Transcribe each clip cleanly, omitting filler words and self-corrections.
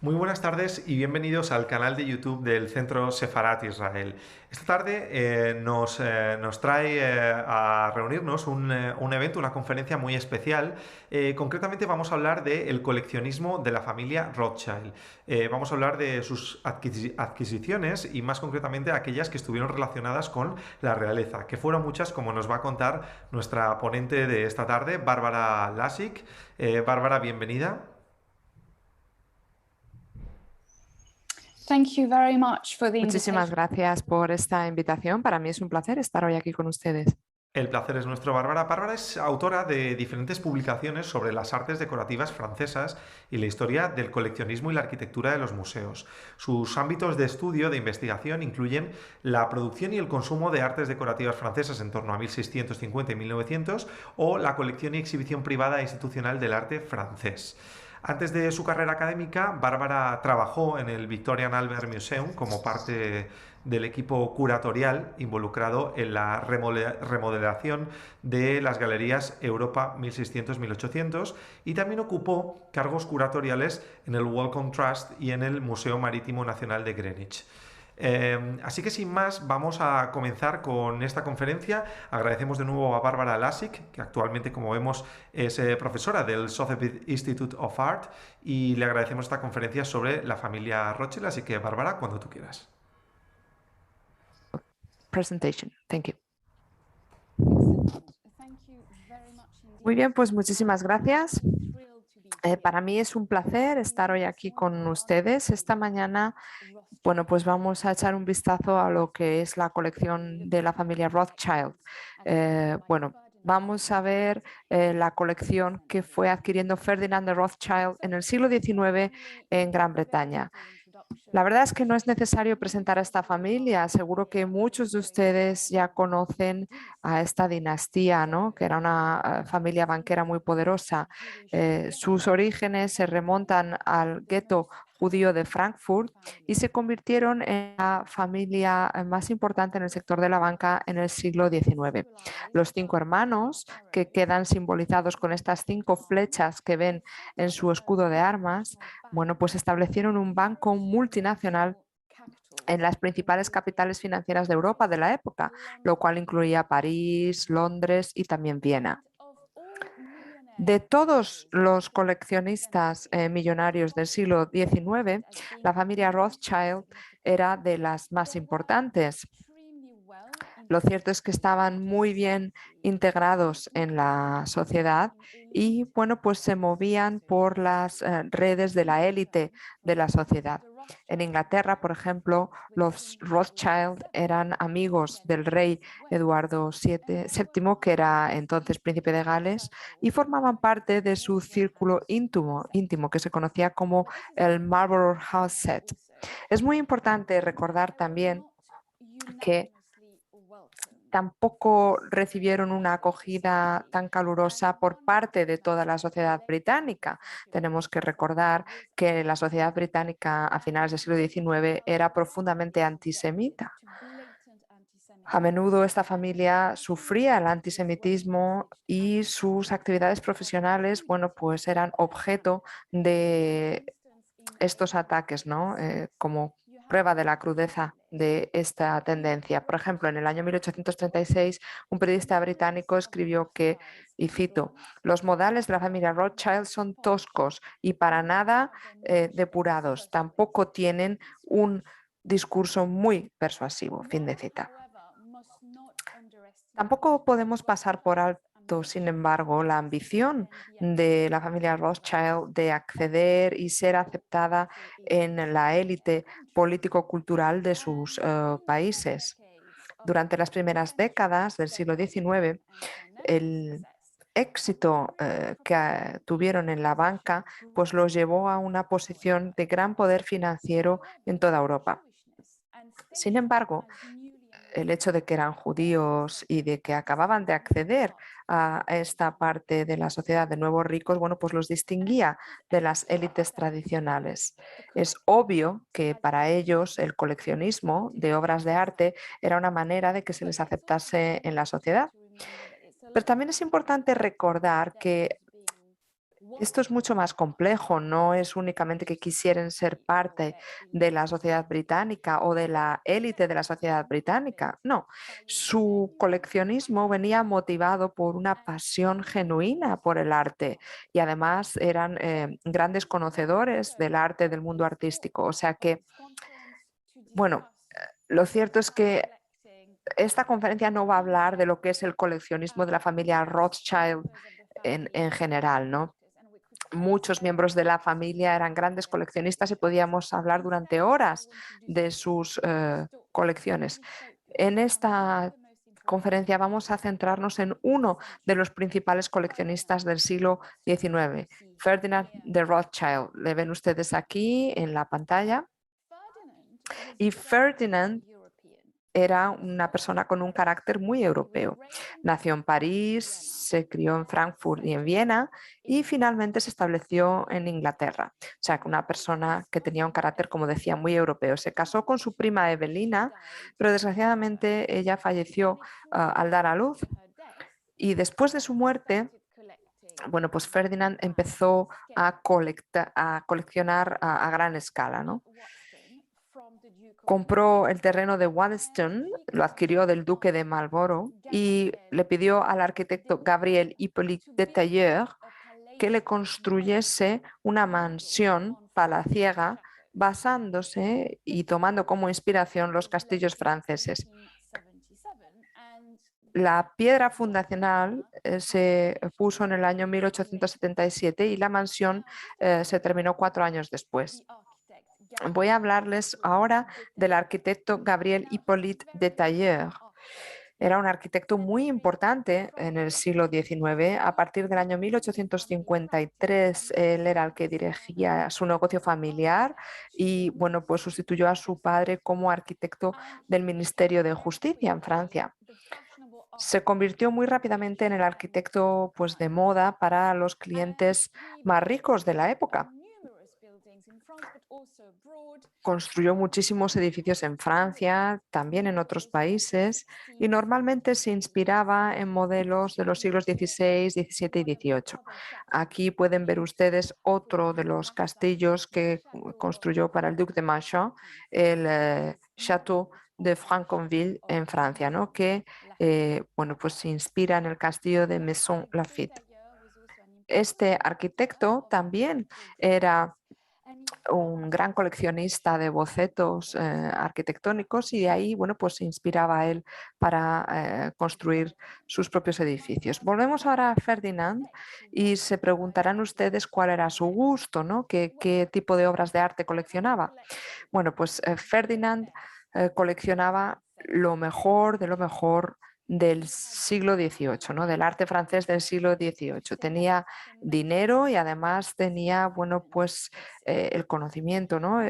Muy buenas tardes y bienvenidos al canal de YouTube del Centro Sefarat Israel. Esta tarde nos trae a reunirnos un evento, una conferencia muy especial. Concretamente vamos a hablar del coleccionismo de la familia Rothschild. Vamos a hablar de sus adquisiciones y más concretamente aquellas que estuvieron relacionadas con la realeza, que fueron muchas, como nos va a contar nuestra ponente de esta tarde, Bárbara Lasik. Bárbara, bienvenida. Thank you very much for the Muchísimas invitation. gracias por esta invitación. Para mí es un placer estar hoy aquí con ustedes. El placer es nuestro, Bárbara. Bárbara es autora de diferentes publicaciones sobre las artes decorativas francesas y la historia del coleccionismo y la arquitectura de los museos. Sus ámbitos de estudio, de investigación, incluyen la producción y el consumo de artes decorativas francesas en torno a 1650 y 1900 o la colección y exhibición privada e institucional del arte francés. Antes de su carrera académica, Bárbara trabajó en el Victorian Albert Museum como parte del equipo curatorial involucrado en la remodelación de las galerías Europa 1600-1800 y también ocupó cargos curatoriales en el Wellcome Trust y en el Museo Marítimo Nacional de Greenwich. Así que sin más vamos a comenzar con esta conferencia. Agradecemos de nuevo a Bárbara Lasik, que actualmente, como vemos, es profesora del Sotheby's Institute of Art, y le agradecemos esta conferencia sobre la familia Rothschild. Así que, Bárbara, cuando tú quieras. Presentation. Thank you. Thank you very much indeed. Muy bien, pues muchísimas gracias. Para mí es un placer estar hoy aquí con ustedes. Esta mañana, bueno, pues vamos a echar un vistazo a lo que es la colección de la familia Rothschild. Bueno, vamos a ver la colección que fue adquiriendo Ferdinand de Rothschild en el siglo XIX en Gran Bretaña. La verdad es que no es necesario presentar a esta familia. Seguro que muchos de ustedes ya conocen a esta dinastía, ¿no? Que era una familia banquera muy poderosa. Sus orígenes se remontan al gueto judío de Frankfurt y se convirtieron en la familia más importante en el sector de la banca en el siglo XIX. Los 5 hermanos, que quedan simbolizados con estas 5 flechas que ven en su escudo de armas, bueno, pues establecieron un banco multinacional en las principales capitales financieras de Europa de la época, lo cual incluía París, Londres y también Viena. De todos los coleccionistas millonarios del siglo XIX, la familia Rothschild era de las más importantes. Lo cierto es que estaban muy bien integrados en la sociedad y, bueno, pues se movían por las redes de la élite de la sociedad. En Inglaterra, por ejemplo, los Rothschild eran amigos del rey Eduardo VII, que era entonces príncipe de Gales, y formaban parte de su círculo íntimo que se conocía como el Marlborough House Set. Es muy importante recordar también que tampoco recibieron una acogida tan calurosa por parte de toda la sociedad británica. Tenemos que recordar que la sociedad británica a finales del siglo XIX era profundamente antisemita. A menudo esta familia sufría el antisemitismo y sus actividades profesionales, bueno, pues eran objeto de estos ataques, ¿no? Como prueba de la crudeza de esta tendencia. Por ejemplo, en el año 1836, un periodista británico escribió que, y cito, los modales de la familia Rothschild son toscos y para nada depurados. Tampoco tienen un discurso muy persuasivo. Fin de cita. Tampoco podemos pasar por alto, sin embargo, la ambición de la familia Rothschild de acceder y ser aceptada en la élite político-cultural de sus países. Durante las primeras décadas del siglo XIX, el éxito que tuvieron en la banca pues los llevó a una posición de gran poder financiero en toda Europa. Sin embargo, el hecho de que eran judíos y de que acababan de acceder a esta parte de la sociedad de nuevos ricos, bueno, pues los distinguía de las élites tradicionales. Es obvio que para ellos el coleccionismo de obras de arte era una manera de que se les aceptase en la sociedad. Pero también es importante recordar que Esto es mucho más complejo, no es únicamente que quisieran ser parte de la sociedad británica o de la élite de la sociedad británica, no. Su coleccionismo venía motivado por una pasión genuina por el arte y además eran grandes conocedores del arte, del mundo artístico. O sea que, bueno, lo cierto es que esta conferencia no va a hablar de lo que es el coleccionismo de la familia Rothschild en general, ¿no? Muchos miembros de la familia eran grandes coleccionistas y podíamos hablar durante horas de sus colecciones. En esta conferencia vamos a centrarnos en uno de los principales coleccionistas del siglo XIX, Ferdinand de Rothschild. Le ven ustedes aquí en la pantalla. Y Ferdinand era una persona con un carácter muy europeo. Nació en París, se crió en Frankfurt y en Viena y finalmente se estableció en Inglaterra. O sea, que una persona que tenía un carácter, como decía, muy europeo. Se casó con su prima Evelina, pero desgraciadamente ella falleció al dar a luz. Y después de su muerte, bueno, pues Ferdinand empezó a coleccionar a gran escala, ¿no? Compró el terreno de Waddesdon, lo adquirió del duque de Marlborough y le pidió al arquitecto Gabriel Hippolyte de Tailleur que le construyese una mansión palaciega basándose y tomando como inspiración los castillos franceses. La piedra fundacional se puso en el año 1877 y la mansión se terminó 4 años después. Voy a hablarles ahora del arquitecto Gabriel Hippolyte de Tailleur. Era un arquitecto muy importante en el siglo XIX. A partir del año 1853, él era el que dirigía su negocio familiar y, bueno, pues sustituyó a su padre como arquitecto del Ministerio de Justicia en Francia. Se convirtió muy rápidamente en el arquitecto, pues, de moda para los clientes más ricos de la época. Construyó muchísimos edificios en Francia, también en otros países, y normalmente se inspiraba en modelos de los siglos XVI, XVII y XVIII. Aquí pueden ver ustedes otro de los castillos que construyó para el Duc de Manchon, el Château de Franconville en Francia, ¿no? Que bueno, pues se inspira en el castillo de Maison Lafitte. Este arquitecto también era un gran coleccionista de bocetos arquitectónicos y de ahí, bueno, pues se inspiraba él para construir sus propios edificios. Volvemos ahora a Ferdinand y se preguntarán ustedes cuál era su gusto, ¿no? ¿Qué tipo de obras de arte coleccionaba? Bueno, pues Ferdinand coleccionaba lo mejor de lo mejor del siglo XVIII, ¿no? Del arte francés del siglo XVIII. Tenía dinero y además tenía, bueno, pues el conocimiento, ¿no?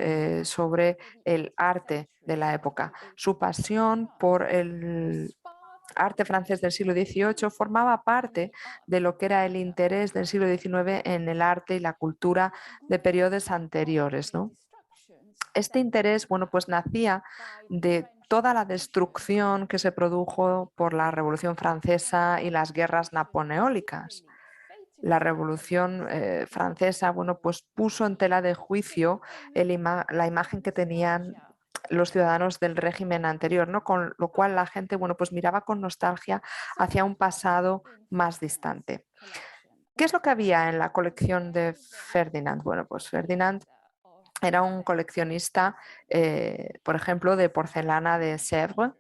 Sobre el arte de la época. Su pasión por el arte francés del siglo XVIII formaba parte de lo que era el interés del siglo XIX en el arte y la cultura de periodos anteriores, ¿no? Este interés, bueno, pues nacía de toda la destrucción que se produjo por la Revolución Francesa y las guerras napoleónicas. La Revolución Francesa, bueno, pues puso en tela de juicio la imagen que tenían los ciudadanos del régimen anterior, ¿no? Con lo cual la gente, bueno, pues miraba con nostalgia hacia un pasado más distante. ¿Qué es lo que había en la colección de Ferdinand? Bueno, pues Ferdinand era un coleccionista, por ejemplo, de porcelana de Sèvres.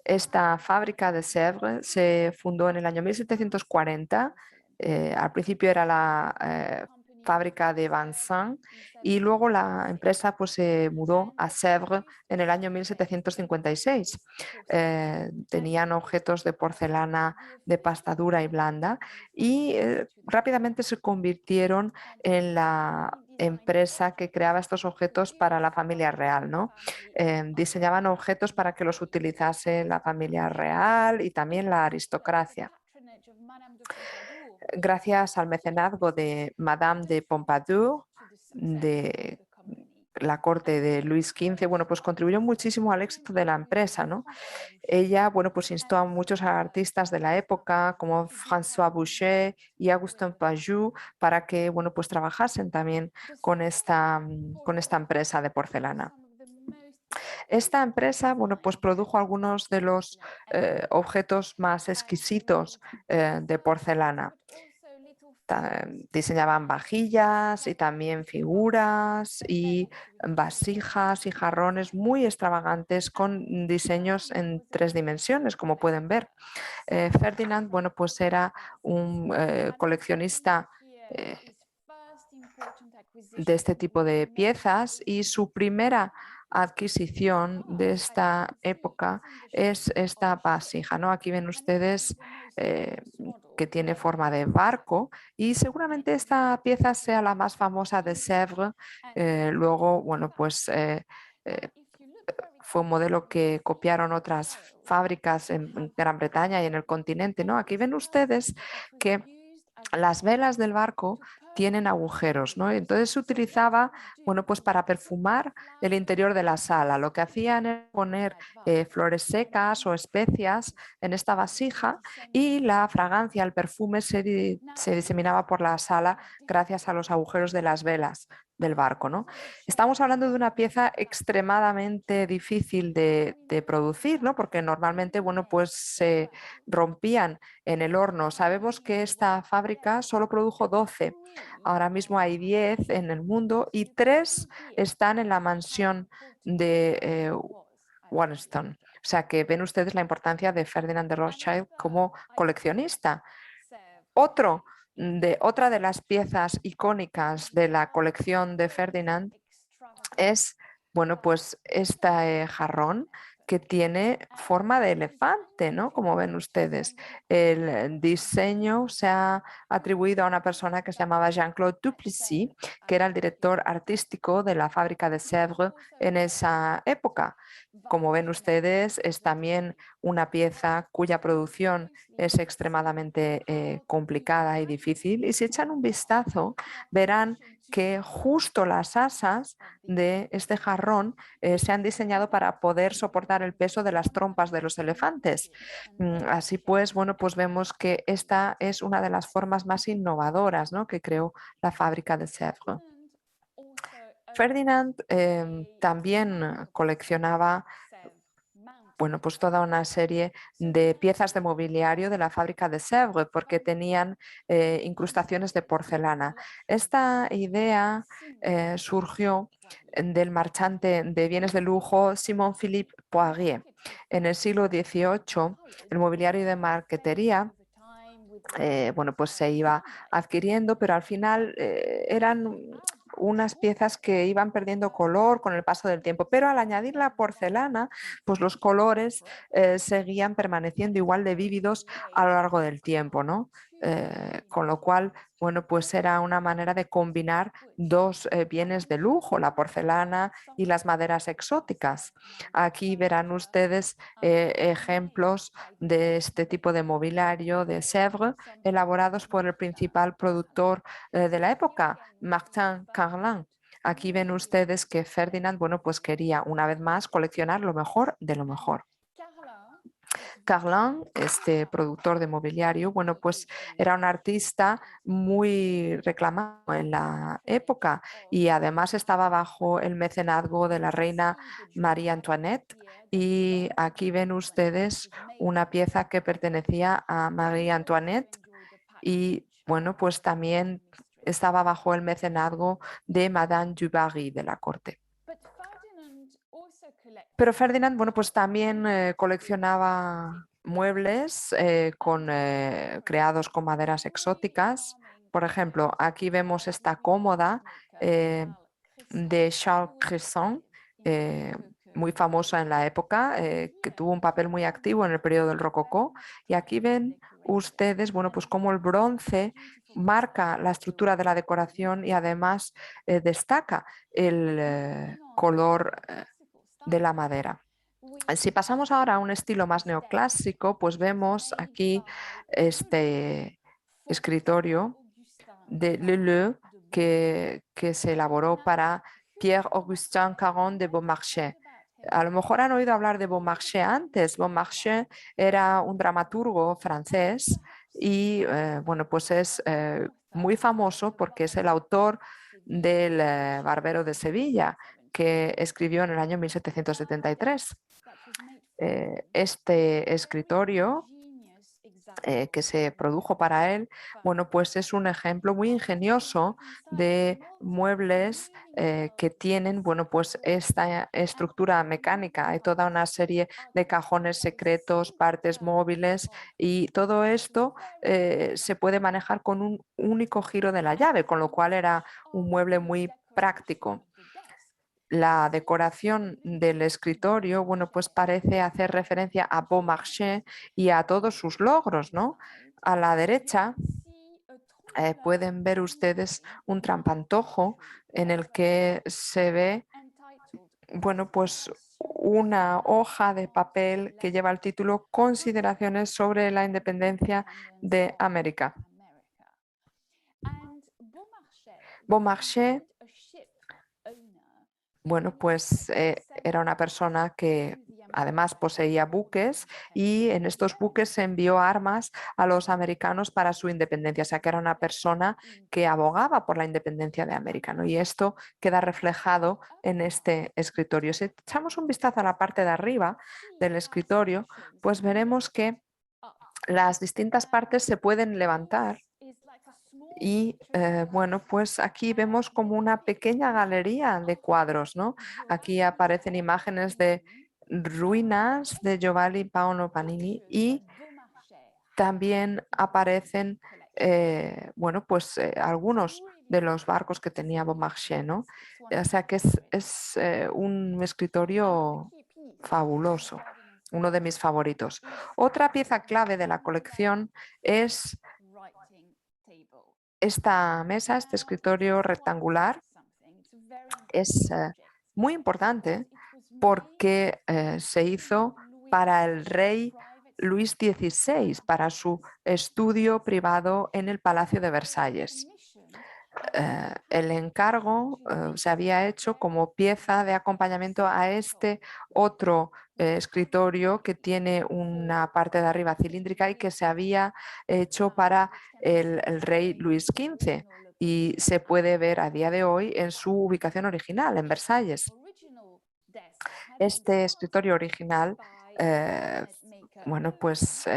Esta fábrica de Sèvres se fundó en el año 1740. Al principio era la fábrica de Vincennes y luego la empresa pues, se mudó a Sèvres en el año 1756. Tenían objetos de porcelana de pasta dura y blanda y rápidamente se convirtieron en la empresa que creaba estos objetos para la familia real, ¿no? Diseñaban objetos para que los utilizase la familia real y también la aristocracia. Gracias al mecenazgo de Madame de Pompadour, la corte de Luis XV, bueno, pues contribuyó muchísimo al éxito de la empresa, ¿no? Ella, bueno, pues instó a muchos artistas de la época, como François Boucher y Augustin Pajou, para que, bueno, pues trabajasen también con esta empresa de porcelana. Esta empresa, bueno, pues produjo algunos de los objetos más exquisitos de porcelana. Diseñaban vajillas y también figuras y vasijas y jarrones muy extravagantes con diseños en 3 dimensiones, como pueden ver. Ferdinand, bueno, pues era un coleccionista de este tipo de piezas y su primera adquisición de esta época es esta vasija, ¿no? Aquí ven ustedes que tiene forma de barco y seguramente esta pieza sea la más famosa de Sèvres. Luego, bueno, pues fue un modelo que copiaron otras fábricas en Gran Bretaña y en el continente, ¿no? Aquí ven ustedes que las velas del barco tienen agujeros, ¿no? Entonces se utilizaba, bueno, pues para perfumar el interior de la sala. Lo que hacían era poner flores secas o especias en esta vasija y la fragancia, el perfume se diseminaba por la sala gracias a los agujeros de las velas del barco, ¿no? Estamos hablando de una pieza extremadamente difícil de producir, ¿no? Porque normalmente, bueno, pues se rompían en el horno. Sabemos que esta fábrica solo produjo 12. Ahora mismo hay 10 en el mundo y 3 están en la mansión de Waddesdon. O sea que ven ustedes la importancia de Ferdinand de Rothschild como coleccionista. Otra de las piezas icónicas de la colección de Ferdinand es, bueno, pues este jarrón que tiene forma de elefante, ¿no? Como ven ustedes. El diseño se ha atribuido a una persona que se llamaba Jean-Claude Duplessis, que era el director artístico de la fábrica de Sèvres en esa época. Como ven ustedes, es también una pieza cuya producción es extremadamente complicada y difícil. Y si echan un vistazo, verán que justo las asas de este jarrón se han diseñado para poder soportar el peso de las trompas de los elefantes. Así pues, bueno, pues vemos que esta es una de las formas más innovadoras, ¿no?, que creó la fábrica de Sèvres. Ferdinand también coleccionaba, bueno, pues toda una serie de piezas de mobiliario de la fábrica de Sèvres porque tenían incrustaciones de porcelana. Esta idea surgió del marchante de bienes de lujo Simon-Philippe Poirier. En el siglo XVIII, el mobiliario de marquetería bueno, pues se iba adquiriendo, pero al final eran unas piezas que iban perdiendo color con el paso del tiempo, pero al añadir la porcelana, pues los colores seguían permaneciendo igual de vívidos a lo largo del tiempo, ¿no? Con lo cual, bueno, pues era una manera de combinar dos bienes de lujo, la porcelana y las maderas exóticas. Aquí verán ustedes ejemplos de este tipo de mobiliario de Sèvres elaborados por el principal productor de la época, Martin Carlin. Aquí ven ustedes que Ferdinand, bueno, pues quería una vez más coleccionar lo mejor de lo mejor. Carlin, este productor de mobiliario, bueno, pues era un artista muy reclamado en la época y además estaba bajo el mecenazgo de la reina María Antoinette. Y aquí ven ustedes una pieza que pertenecía a María Antoinette y, bueno, pues también estaba bajo el mecenazgo de Madame du Barry de la corte. Pero Ferdinand, bueno, pues también coleccionaba muebles creados con maderas exóticas. Por ejemplo, aquí vemos esta cómoda de Charles Cresson, muy famosa en la época, que tuvo un papel muy activo en el periodo del Rococó. Y aquí ven ustedes, bueno, pues cómo el bronce marca la estructura de la decoración y además destaca el color de la madera. Si pasamos ahora a un estilo más neoclásico, pues vemos aquí este escritorio de Leleu que se elaboró para Pierre-Augustin Caron de Beaumarchais. A lo mejor han oído hablar de Beaumarchais antes. Beaumarchais era un dramaturgo francés y bueno, pues es muy famoso porque es el autor del Barbero de Sevilla, que escribió en el año 1773. Este escritorio que se produjo para él, bueno, pues es un ejemplo muy ingenioso de muebles que tienen, bueno, pues esta estructura mecánica. Hay toda una serie de cajones secretos, partes móviles y todo esto se puede manejar con un único giro de la llave, con lo cual era un mueble muy práctico. La decoración del escritorio, bueno, pues parece hacer referencia a Beaumarchais y a todos sus logros, ¿no? A la derecha pueden ver ustedes un trampantojo en el que se ve, bueno, pues una hoja de papel que lleva el título Consideraciones sobre la independencia de América. Beaumarchais, bueno, pues era una persona que además poseía buques y en estos buques se envió armas a los americanos para su independencia, o sea que era una persona que abogaba por la independencia de América, ¿no? Y esto queda reflejado en este escritorio. Si echamos un vistazo a la parte de arriba del escritorio, pues veremos que las distintas partes se pueden levantar y bueno, pues aquí vemos como una pequeña galería de cuadros, ¿no? Aquí aparecen imágenes de ruinas de Giovanni Paolo Panini y también aparecen, bueno, pues algunos de los barcos que tenía Beaumarchais, ¿no? O sea que es un escritorio fabuloso, uno de mis favoritos. Otra pieza clave de la colección es esta mesa, este escritorio rectangular. Es muy importante porque se hizo para el rey Luis XVI, para su estudio privado en el Palacio de Versalles. El encargo se había hecho como pieza de acompañamiento a este otro escritorio que tiene una parte de arriba cilíndrica y que se había hecho para el rey Luis XV y se puede ver a día de hoy en su ubicación original, en Versalles. Este escritorio original, bueno, pues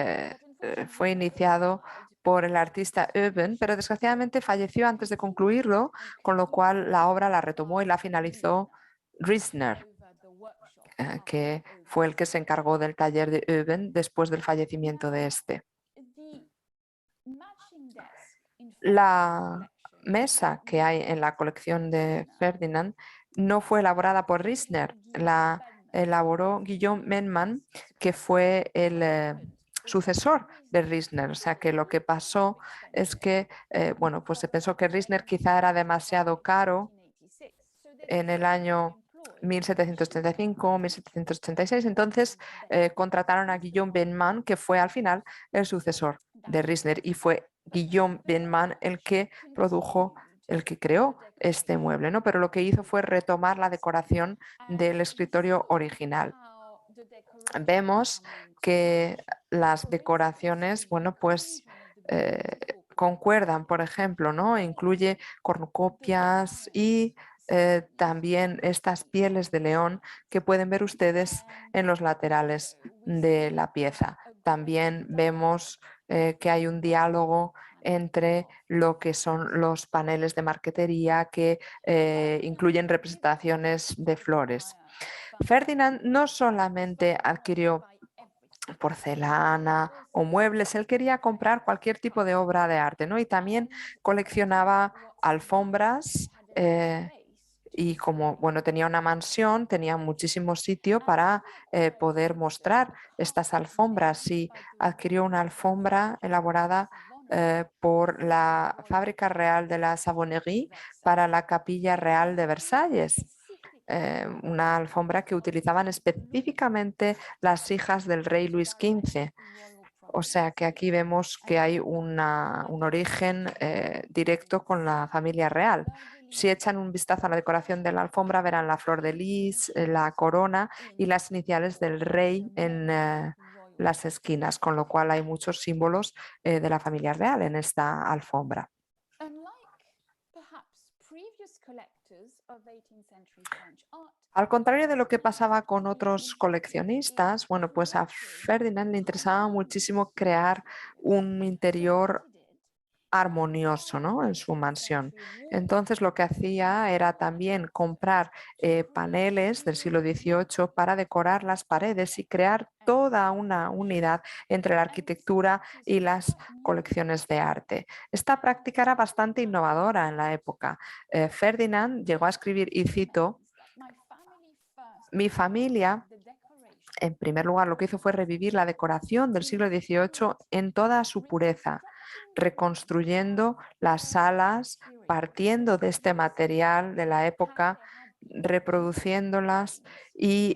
fue iniciado por el artista Euben, pero desgraciadamente falleció antes de concluirlo, con lo cual la obra la retomó y la finalizó Riesner, que fue el que se encargó del taller de Euben después del fallecimiento de este. La mesa que hay en la colección de Ferdinand no fue elaborada por Riesner, la elaboró Guillaume Menman, que fue el sucesor de Riesner. O sea que lo que pasó es que, bueno, pues se pensó que Riesner quizá era demasiado caro en el año 1735, 1786, entonces contrataron a Guillaume Menman, que fue al final el sucesor de Riesner y fue Guillaume Menman el que produjo, el que creó este mueble, ¿no? Pero lo que hizo fue retomar la decoración del escritorio original. Vemos que las decoraciones, bueno, pues concuerdan, por ejemplo, ¿no? Incluye cornucopias y también estas pieles de león que pueden ver ustedes en los laterales de la pieza. También vemos que hay un diálogo entre lo que son los paneles de marquetería que incluyen representaciones de flores. Ferdinand no solamente adquirió porcelana o muebles, él quería comprar cualquier tipo de obra de arte, ¿no? Y también coleccionaba alfombras y como, bueno, tenía una mansión, tenía muchísimo sitio para poder mostrar estas alfombras y adquirió una alfombra elaborada por la Fábrica Real de la Savonnerie para la Capilla Real de Versalles. Una alfombra que utilizaban específicamente las hijas del rey Luis XV. O sea que aquí vemos que hay un origen directo con la familia real. Si echan un vistazo a la decoración de la alfombra, verán la flor de lis, la corona y las iniciales del rey en las esquinas, con lo cual hay muchos símbolos de la familia real en esta alfombra. Al contrario de lo que pasaba con otros coleccionistas, bueno, pues a Ferdinand le interesaba muchísimo crear un interior armonioso, ¿no?, en su mansión. Entonces lo que hacía era también comprar paneles del siglo XVIII para decorar las paredes y crear toda una unidad entre la arquitectura y las colecciones de arte. Esta práctica era bastante innovadora en la época. Ferdinand llegó a escribir, y cito: mi familia, en primer lugar, lo que hizo fue revivir la decoración del siglo XVIII en toda su pureza, reconstruyendo las salas, partiendo de este material de la época, reproduciéndolas y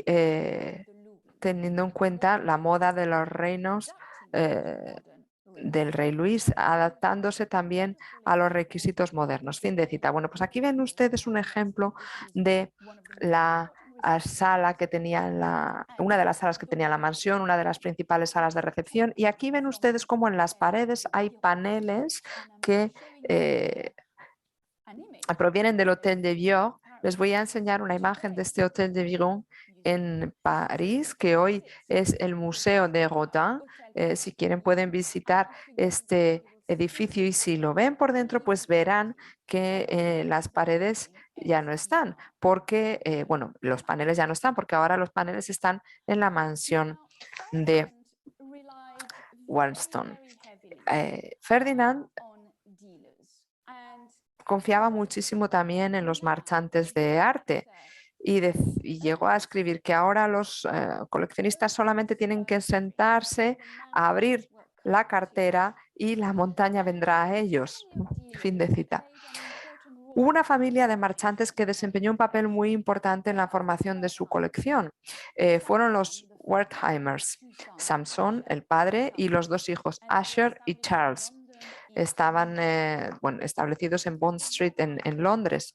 teniendo en cuenta la moda de los reinos del rey Luis, adaptándose también a los requisitos modernos. Fin de cita. Bueno, pues aquí ven ustedes un ejemplo de la sala que tenía una de las salas que tenía la mansión, una de las principales salas de recepción, y aquí ven ustedes cómo en las paredes hay paneles que provienen del Hotel de Vior. Les voy a enseñar una imagen de este Hotel de Viron en París, que hoy es el Museo de Rodin. Si quieren pueden visitar este edificio, y si lo ven por dentro, pues verán que las paredes ya no están, porque, bueno, los paneles ya no están, porque ahora los paneles están en la mansión de Wallston. Ferdinand confiaba muchísimo también en los marchantes de arte y llegó a escribir que ahora los coleccionistas solamente tienen que sentarse a abrir la cartera y la montaña vendrá a ellos. Fin de cita. Hubo una familia de marchantes que desempeñó un papel muy importante en la formación de su colección. Fueron los Wertheimers, Samson, el padre, y los dos hijos, Asher y Charles. Estaban establecidos en Bond Street en Londres.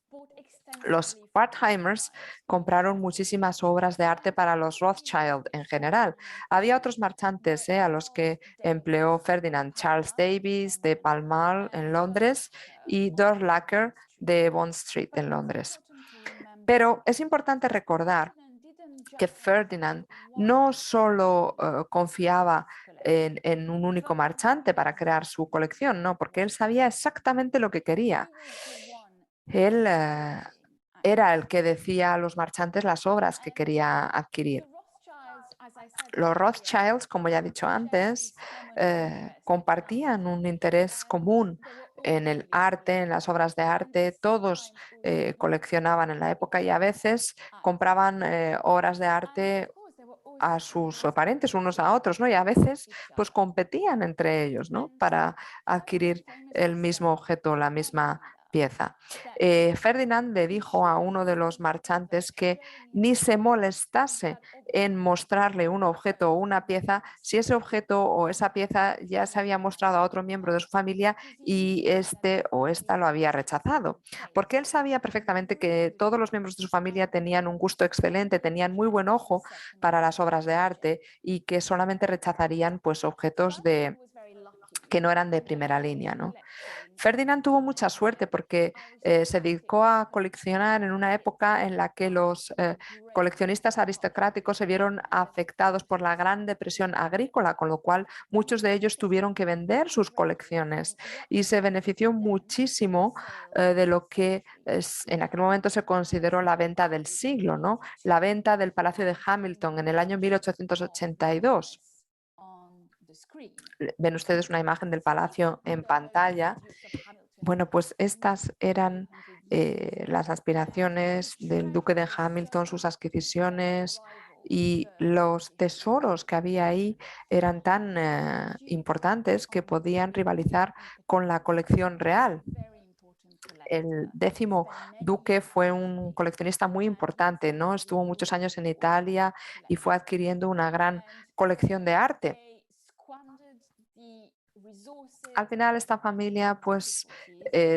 Los Wertheimers compraron muchísimas obras de arte para los Rothschild en general. Había otros marchantes a los que empleó Ferdinand: Charles Davis de Pall Mall en Londres y Dorlacker de Bond Street en Londres. Pero es importante recordar que Ferdinand no solo confiaba en un único marchante para crear su colección, no, porque él sabía exactamente lo que quería. Él era el que decía a los marchantes las obras que quería adquirir. Los Rothschilds, como ya he dicho antes, compartían un interés común en el arte, en las obras de arte. Todos coleccionaban en la época y a veces compraban obras de arte a sus parientes unos a otros, ¿no? Y a veces pues competían entre ellos, ¿no?, para adquirir el mismo objeto, la misma pieza. Ferdinand le dijo a uno de los marchantes que ni se molestase en mostrarle un objeto o una pieza si ese objeto o esa pieza ya se había mostrado a otro miembro de su familia y este o esta lo había rechazado, porque él sabía perfectamente que todos los miembros de su familia tenían un gusto excelente, tenían muy buen ojo para las obras de arte y que solamente rechazarían pues objetos que no eran de primera línea, ¿no? Ferdinand tuvo mucha suerte porque se dedicó a coleccionar en una época en la que los coleccionistas aristocráticos se vieron afectados por la Gran Depresión agrícola, con lo cual muchos de ellos tuvieron que vender sus colecciones y se benefició muchísimo de lo que en aquel momento se consideró la venta del siglo, ¿no?, la venta del Palacio de Hamilton en el año 1882. Ven ustedes una imagen del palacio en pantalla. Bueno, pues estas eran las aspiraciones del duque de Hamilton, sus adquisiciones y los tesoros que había ahí eran tan importantes que podían rivalizar con la colección real. El 10º duque fue un coleccionista muy importante, ¿no? Estuvo muchos años en Italia y fue adquiriendo una gran colección de arte. Al final esta familia pues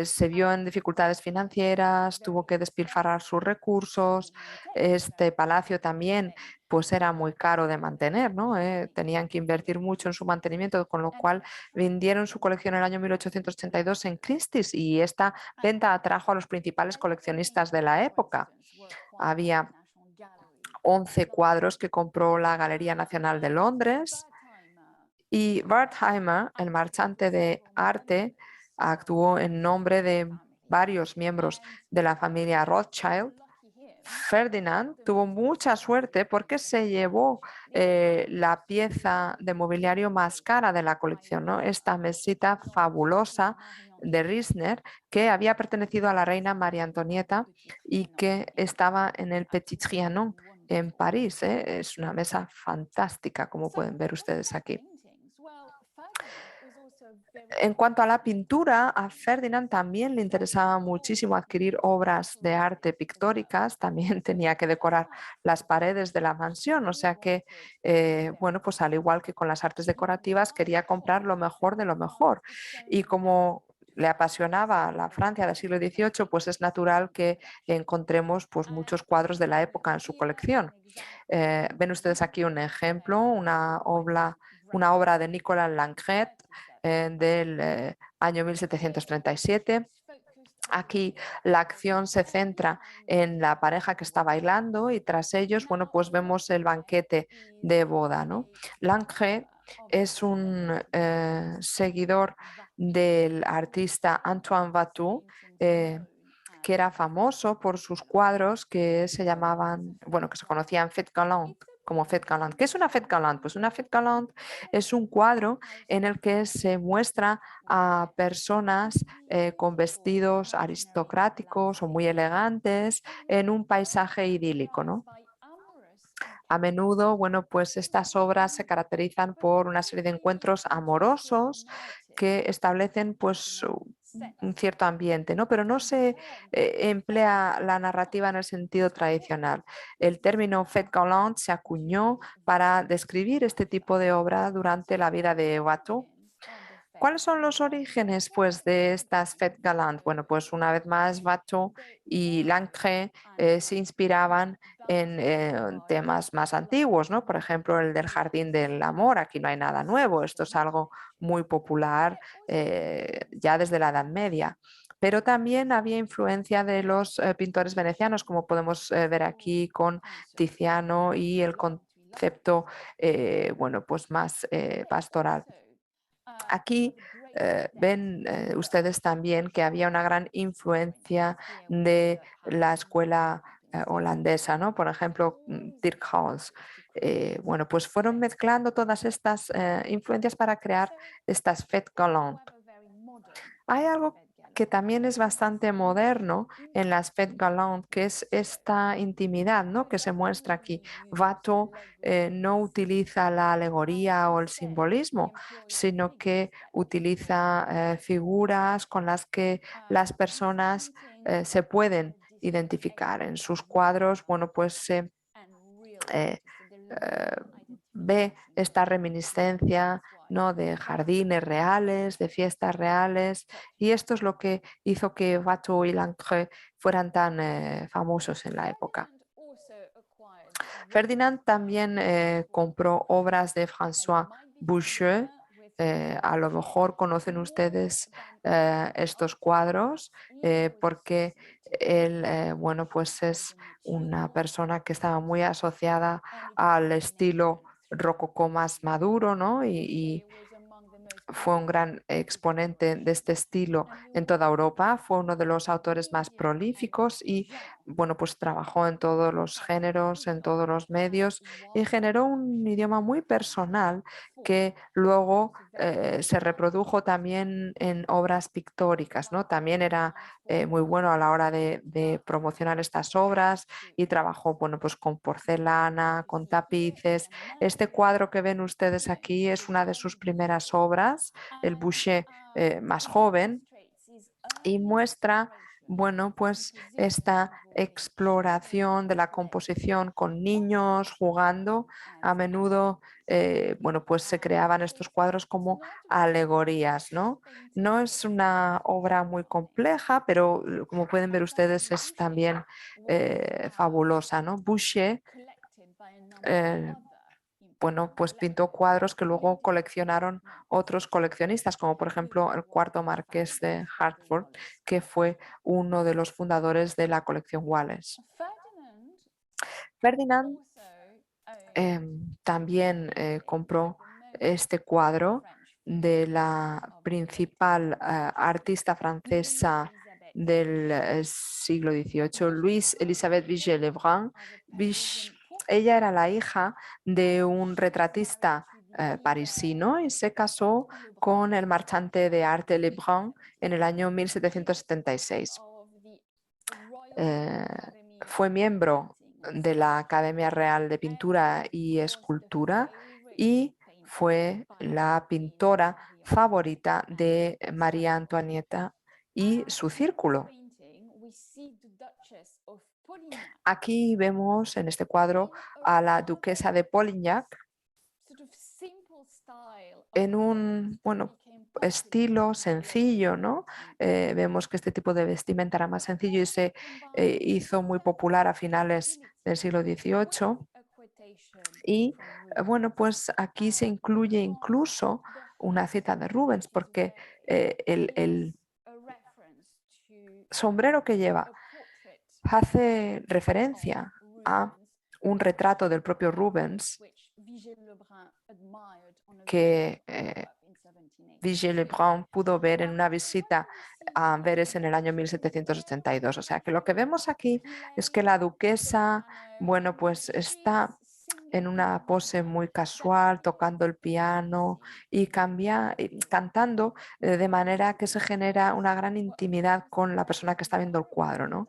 se vio en dificultades financieras, tuvo que despilfarrar sus recursos. Este palacio también pues era muy caro de mantener, ¿no? Tenían que invertir mucho en su mantenimiento, con lo cual vendieron su colección en el año 1882 en Christie's y esta venta atrajo a los principales coleccionistas de la época. Había 11 cuadros que compró la Galería Nacional de Londres y Wertheimer, el marchante de arte, actuó en nombre de varios miembros de la familia Rothschild. Ferdinand tuvo mucha suerte porque se llevó la pieza de mobiliario más cara de la colección, ¿no? Esta mesita fabulosa de Riesner que había pertenecido a la reina María Antonieta y que estaba en el Petit Trianon en París. Es una mesa fantástica, como pueden ver ustedes aquí. En cuanto a la pintura, a Ferdinand también le interesaba muchísimo adquirir obras de arte pictóricas, también tenía que decorar las paredes de la mansión, o sea que, bueno, pues al igual que con las artes decorativas, quería comprar lo mejor de lo mejor. Y como le apasionaba la Francia del siglo XVIII, pues es natural que encontremos pues, muchos cuadros de la época en su colección. Ven ustedes aquí un ejemplo, una obra de Nicolas Langret del año 1737. Aquí la acción se centra en la pareja que está bailando y tras ellos, bueno, pues vemos el banquete de boda, ¿no? Langret es un seguidor del artista Antoine Watteau, que era famoso por sus cuadros que se llamaban, bueno, que se conocían fête galante, como fête galante. ¿Qué es una fête galante? Pues una fête galante es un cuadro en el que se muestra a personas con vestidos aristocráticos o muy elegantes en un paisaje idílico, ¿no? A menudo, bueno, pues estas obras se caracterizan por una serie de encuentros amorosos que establecen pues un cierto ambiente, ¿no? Pero no se emplea la narrativa en el sentido tradicional. El término fête galante se acuñó para describir este tipo de obra durante la vida de Watteau. ¿Cuáles son los orígenes pues, de estas fêtes galantes? Bueno, pues una vez más, Watteau y Langret se inspiraban en temas más antiguos, ¿no? Por ejemplo, el del Jardín del Amor. Aquí no hay nada nuevo, esto es algo muy popular ya desde la Edad Media. Pero también había influencia de los pintores venecianos, como podemos ver aquí con Tiziano y el concepto, bueno, pues más pastoral. Aquí ven ustedes también que había una gran influencia de la escuela holandesa, ¿no? Por ejemplo, Dirk Hals. Bueno, pues fueron mezclando todas estas influencias para crear estas fêtes galantes. Hay algo que también es bastante moderno en las fêtes galantes, que es esta intimidad, ¿no? Que se muestra aquí. Watteau no utiliza la alegoría o el simbolismo, sino que utiliza figuras con las que las personas se pueden identificar. En sus cuadros, bueno, pues se eh, ve esta reminiscencia, ¿no? De jardines reales, de fiestas reales, y esto es lo que hizo que Watteau y Langret fueran tan famosos en la época. Ferdinand también compró obras de François Boucher. A lo mejor conocen ustedes estos cuadros porque él, bueno, pues es una persona que estaba muy asociada al estilo rococó más maduro, ¿no? Y fue un gran exponente de este estilo en toda Europa, fue uno de los autores más prolíficos y, bueno, pues trabajó en todos los géneros, en todos los medios y generó un idioma muy personal que luego se reprodujo también en obras pictóricas, ¿no? También era muy bueno a la hora de promocionar estas obras y trabajó, bueno, pues con porcelana, con tapices. Este cuadro que ven ustedes aquí es una de sus primeras obras, el Boucher más joven, y muestra bueno, pues esta exploración de la composición con niños jugando, a menudo, bueno, pues se creaban estos cuadros como alegorías, ¿no? No es una obra muy compleja, pero como pueden ver ustedes es también fabulosa, ¿no? Boucher, eh, bueno, pues pintó cuadros que luego coleccionaron otros coleccionistas, como por ejemplo el cuarto marqués de Hertford, que fue uno de los fundadores de la colección Wallace. Ferdinand también compró este cuadro de la principal artista francesa del siglo XVIII, Louise Elisabeth Vigée-Lebrun. Ella era la hija de un retratista parisino y se casó con el marchante de arte Lebrun en el año 1776. Fue miembro de la Academia Real de Pintura y Escultura y fue la pintora favorita de María Antonieta y su círculo. Aquí vemos en este cuadro a la duquesa de Polignac en un, bueno, estilo sencillo, ¿no? Vemos que este tipo de vestimenta era más sencillo y se hizo muy popular a finales del siglo XVIII. Y bueno, pues aquí se incluye incluso una cita de Rubens, porque el sombrero que lleva hace referencia a un retrato del propio Rubens que Vigée-Lebrun pudo ver en una visita a Amberes en el año 1782. O sea que lo que vemos aquí es que la duquesa, bueno, pues está en una pose muy casual, tocando el piano y cantando de manera que se genera una gran intimidad con la persona que está viendo el cuadro, ¿no?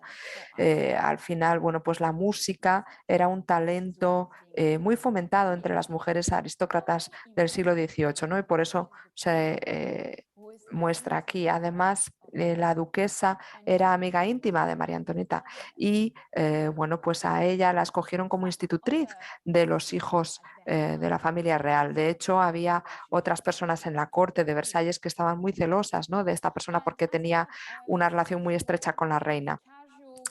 Al final, bueno, pues la música era un talento muy fomentado entre las mujeres aristócratas del siglo XVIII, ¿no? Y por eso se muestra aquí. Además, la duquesa era amiga íntima de María Antonieta y, bueno, pues a ella la escogieron como institutriz de los hijos de la familia real. De hecho, había otras personas en la corte de Versalles que estaban muy celosas, ¿no?, de esta persona porque tenía una relación muy estrecha con la reina.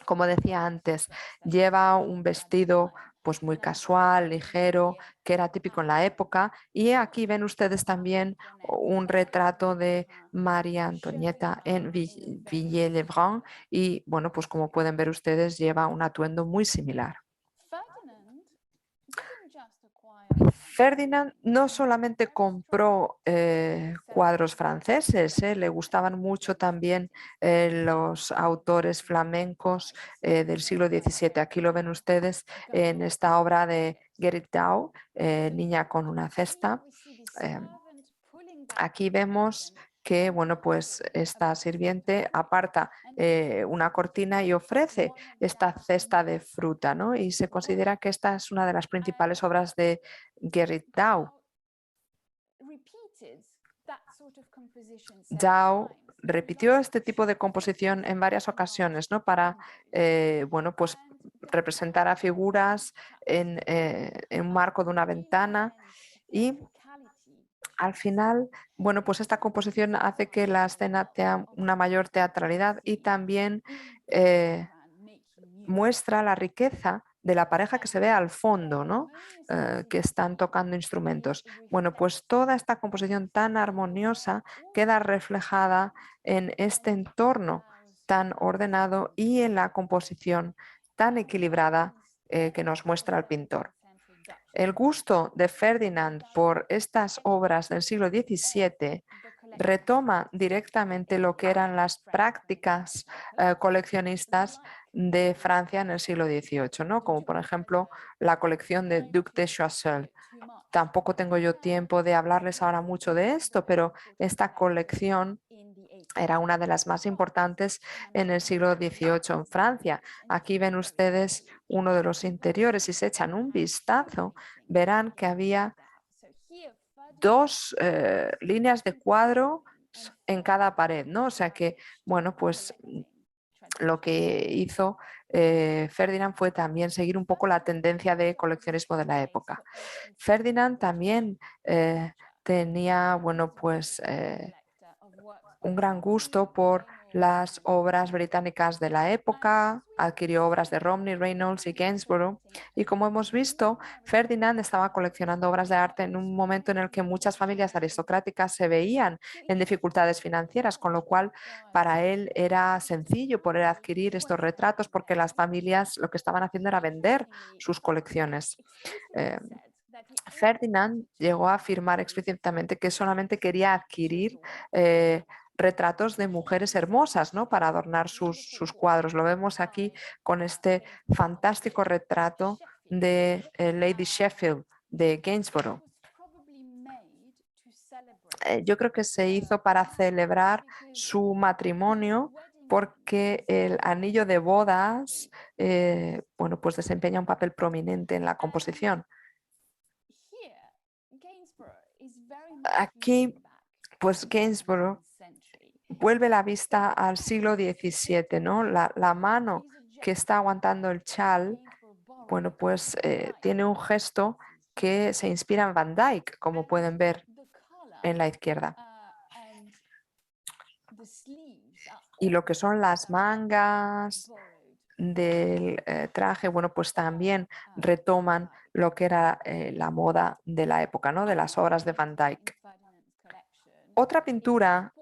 Como decía antes, lleva un vestido pues muy casual, ligero, que era típico en la época. Y aquí ven ustedes también un retrato de María Antonieta en Vigée-Lebrun y bueno, pues como pueden ver ustedes, lleva un atuendo muy similar. Ferdinand no solamente compró cuadros franceses, le gustaban mucho también los autores flamencos del siglo XVII. Aquí lo ven ustedes en esta obra de Gerrit Dou, Niña con una cesta. Aquí vemos que, bueno, pues esta sirviente aparta una cortina y ofrece esta cesta de fruta, ¿no? Y se considera que esta es una de las principales obras de Gerrit Dou. Dou repitió este tipo de composición en varias ocasiones, ¿no?, para, bueno, pues representar a figuras en un marco de una ventana y al final, bueno, pues esta composición hace que la escena tenga una mayor teatralidad y también muestra la riqueza de la pareja que se ve al fondo, ¿no?, que están tocando instrumentos. Bueno, pues toda esta composición tan armoniosa queda reflejada en este entorno tan ordenado y en la composición tan equilibrada que nos muestra el pintor. El gusto de Ferdinand por estas obras del siglo XVII retoma directamente lo que eran las prácticas coleccionistas de Francia en el siglo XVIII, ¿no?, como por ejemplo la colección de Duc de Choiseul. Tampoco tengo yo tiempo de hablarles ahora mucho de esto, pero esta colección era una de las más importantes en el siglo XVIII en Francia. Aquí ven ustedes uno de los interiores y se echan un vistazo, verán que había dos líneas de cuadro en cada pared, ¿no? O sea que, bueno, pues lo que hizo Ferdinand fue también seguir un poco la tendencia de coleccionismo de la época. Ferdinand también tenía, bueno, pues un gran gusto por las obras británicas de la época, adquirió obras de Romney, Reynolds y Gainsborough, y como hemos visto, Ferdinand estaba coleccionando obras de arte en un momento en el que muchas familias aristocráticas se veían en dificultades financieras, con lo cual para él era sencillo poder adquirir estos retratos porque las familias lo que estaban haciendo era vender sus colecciones. Ferdinand llegó a afirmar explícitamente que solamente quería adquirir retratos de mujeres hermosas, ¿no?, para adornar sus cuadros. Lo vemos aquí con este fantástico retrato de Lady Sheffield de Gainsborough. Yo creo que se hizo para celebrar su matrimonio porque el anillo de bodas bueno, pues desempeña un papel prominente en la composición. Aquí, pues Gainsborough vuelve la vista al siglo XVII, ¿no? La mano que está aguantando el chal, bueno, pues tiene un gesto que se inspira en Van Dyck, como pueden ver en la izquierda. Y lo que son las mangas del traje, bueno, pues también retoman lo que era la moda de la época, ¿no?, de las obras de Van Dyck. Otra pintura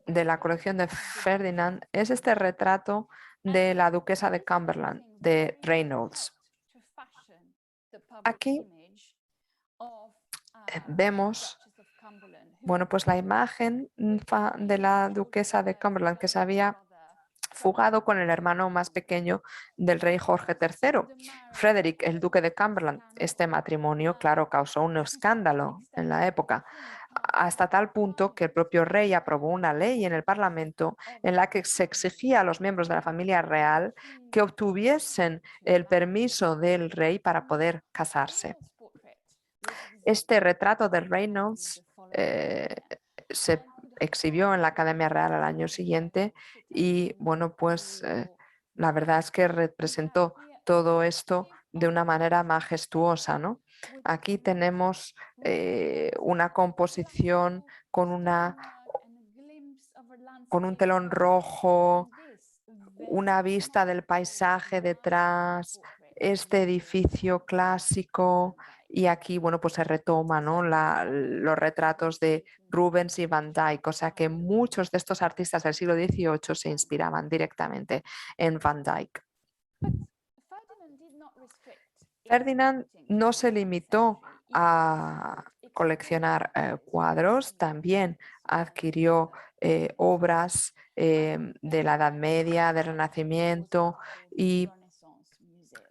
de la colección de Ferdinand es este retrato de la duquesa de Cumberland, de Reynolds. Aquí vemos, bueno, pues la imagen de la duquesa de Cumberland que se había fugado con el hermano más pequeño del rey Jorge III, Frederick, el duque de Cumberland. Este matrimonio, claro, causó un escándalo en la época, hasta tal punto que el propio rey aprobó una ley en el Parlamento en la que se exigía a los miembros de la familia real que obtuviesen el permiso del rey para poder casarse. Este retrato de Reynolds se exhibió en la Academia Real al año siguiente y, bueno, pues la verdad es que representó todo esto de una manera majestuosa, ¿no? Aquí tenemos una composición con un telón rojo, una vista del paisaje detrás, este edificio clásico, y aquí, bueno, pues se retoma, ¿no?, los retratos de Rubens y Van Dyck, o sea que muchos de estos artistas del siglo XVIII se inspiraban directamente en Van Dyck. Ferdinand no se limitó a coleccionar cuadros, también adquirió obras de la Edad Media, del Renacimiento, y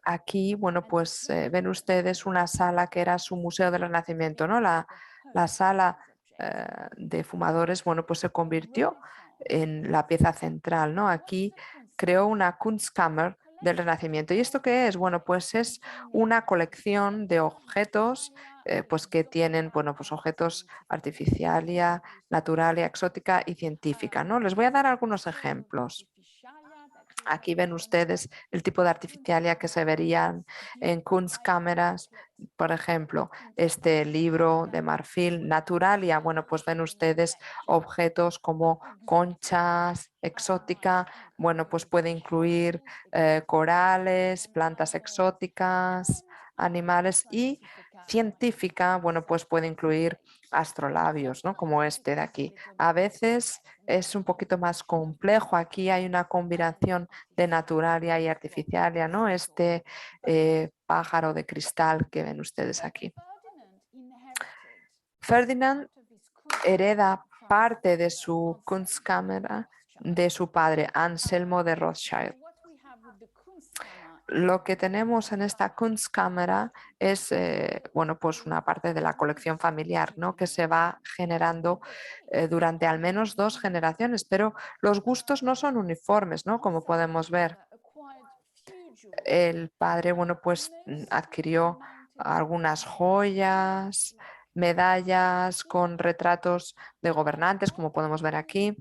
aquí, bueno, pues ven ustedes una sala que era su Museo del Renacimiento, ¿no? La sala de fumadores, bueno, pues se convirtió en la pieza central, ¿no? Aquí creó una Kunstkammer del Renacimiento. ¿Y esto qué es? Bueno, pues es una colección de objetos pues que tienen, bueno, pues objetos artificialia, naturalia, exótica y científica, ¿no? Les voy a dar algunos ejemplos. Aquí ven ustedes el tipo de artificialia que se verían en Kunstkameras, por ejemplo, este libro de marfil, Naturalia. Bueno, pues ven ustedes objetos como conchas, exótica, bueno, pues puede incluir corales, plantas exóticas, animales, y científica, bueno, pues puede incluir astrolabios, ¿no?, como este de aquí. A veces es un poquito más complejo. Aquí hay una combinación de naturalia y artificialia, ¿no? Este pájaro de cristal que ven ustedes aquí. Ferdinand hereda parte de su Kunstkammer de su padre, Anselmo de Rothschild. Lo que tenemos en esta Kunstkammer es bueno, pues una parte de la colección familiar, ¿no?, que se va generando durante al menos 2 generaciones, pero los gustos no son uniformes, ¿no?, como podemos ver. El padre, bueno, pues adquirió algunas joyas, medallas con retratos de gobernantes, como podemos ver aquí.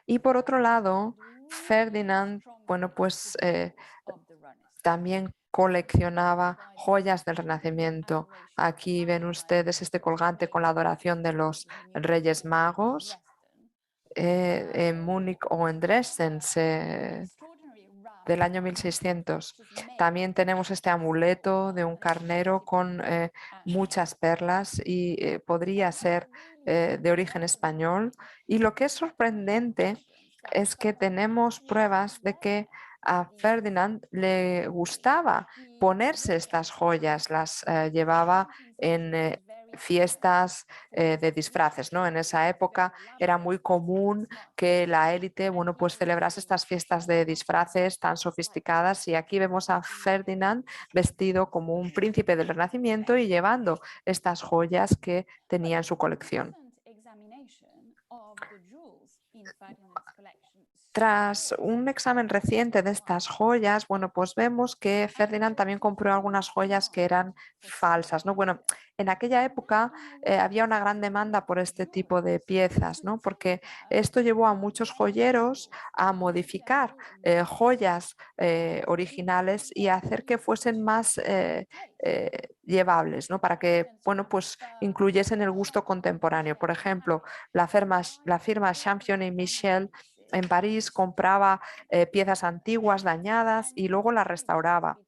Y por otro lado, Ferdinand, bueno, pues también coleccionaba joyas del Renacimiento. Aquí ven ustedes este colgante con la adoración de los Reyes Magos. En Múnich o en Dresden del año 1600. También tenemos este amuleto de un carnero con muchas perlas y podría ser de origen español. Y lo que es sorprendente es que tenemos pruebas de que a Ferdinand le gustaba ponerse estas joyas, las llevaba en fiestas de disfraces, ¿no? En esa época era muy común que la élite, bueno, pues celebrase estas fiestas de disfraces tan sofisticadas, y aquí vemos a Ferdinand vestido como un príncipe del Renacimiento y llevando estas joyas que tenía en su colección. Tras un examen reciente de estas joyas, bueno, pues vemos que Ferdinand también compró algunas joyas que eran falsas, ¿no? Bueno, en aquella época había una gran demanda por este tipo de piezas, ¿no? Porque esto llevó a muchos joyeros a modificar joyas originales y a hacer que fuesen más llevables, ¿no? Para que, bueno, pues incluyesen el gusto contemporáneo. Por ejemplo, la firma Champion y Michel en París compraba piezas antiguas, dañadas, y luego las restauraba.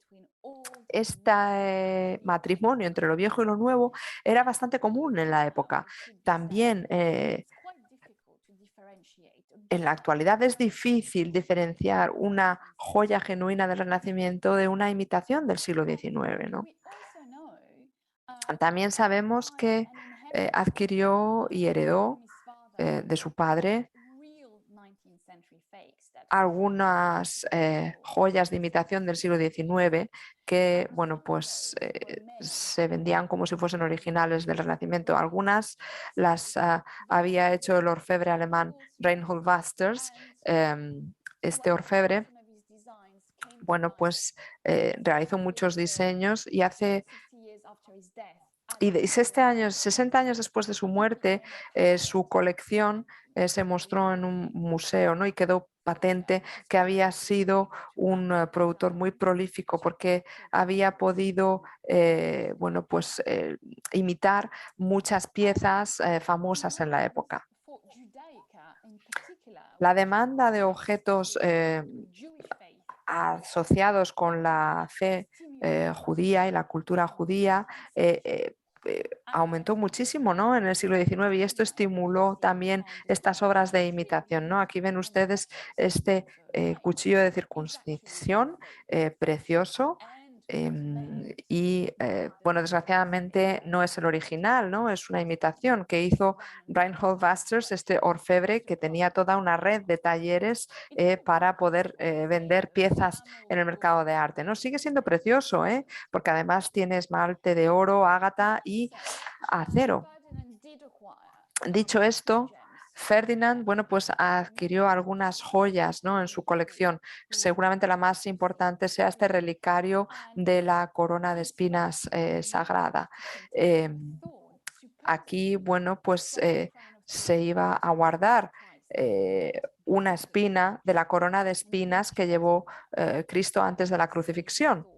Este matrimonio entre lo viejo y lo nuevo era bastante común en la época. También en la actualidad es difícil diferenciar una joya genuina del Renacimiento de una imitación del siglo XIX, ¿no? También sabemos que adquirió y heredó de su padre algunas joyas de imitación del siglo XIX que, bueno, pues se vendían como si fuesen originales del Renacimiento. Algunas las había hecho el orfebre alemán Reinhold Wasters. Este orfebre, bueno, pues realizó muchos diseños y este año, 60 años después de su muerte, su colección se mostró en un museo, ¿no? Y quedó patente que había sido un productor muy prolífico, porque había podido bueno, pues, imitar muchas piezas famosas en la época. La demanda de objetos asociados con la fe judía y la cultura judía aumentó muchísimo, ¿no? En el siglo XIX, y esto estimuló también estas obras de imitación, ¿no? Aquí ven ustedes este cuchillo de circuncisión precioso. Y bueno, desgraciadamente no es el original, ¿no? Es una imitación que hizo Reinhold Wasters, este orfebre que tenía toda una red de talleres para poder vender piezas en el mercado de arte, ¿no? Sigue siendo precioso, porque además tiene esmalte de oro, ágata y acero. Dicho esto, Ferdinand, bueno, pues adquirió algunas joyas, ¿no?, en su colección. Seguramente la más importante sea este relicario de la corona de espinas sagrada. Aquí, bueno, pues se iba a guardar una espina de la corona de espinas que llevó Cristo antes de la crucifixión.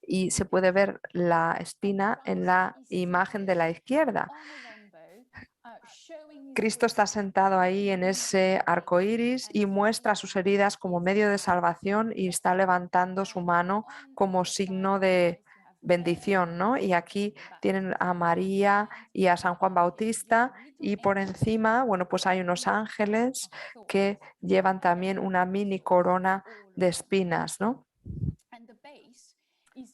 Y se puede ver la espina en la imagen de la izquierda. Cristo está sentado ahí en ese arco iris y muestra sus heridas como medio de salvación, y está levantando su mano como signo de bendición, ¿no? Y aquí tienen a María y a San Juan Bautista, y por encima, bueno, pues hay unos ángeles que llevan también una mini corona de espinas, ¿no?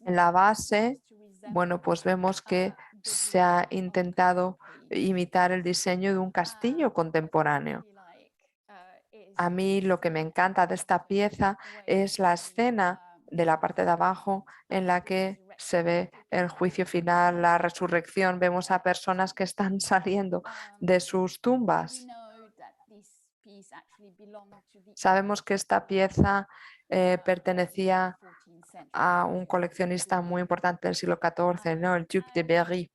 En la base, bueno, pues vemos que se ha intentado imitar el diseño de un castillo contemporáneo. A mí lo que me encanta de esta pieza es la escena de la parte de abajo en la que se ve el juicio final, la resurrección. Vemos a personas que están saliendo de sus tumbas. Sabemos que esta pieza pertenecía a un coleccionista muy importante del siglo XIV, ¿no?, el Duc de Berry.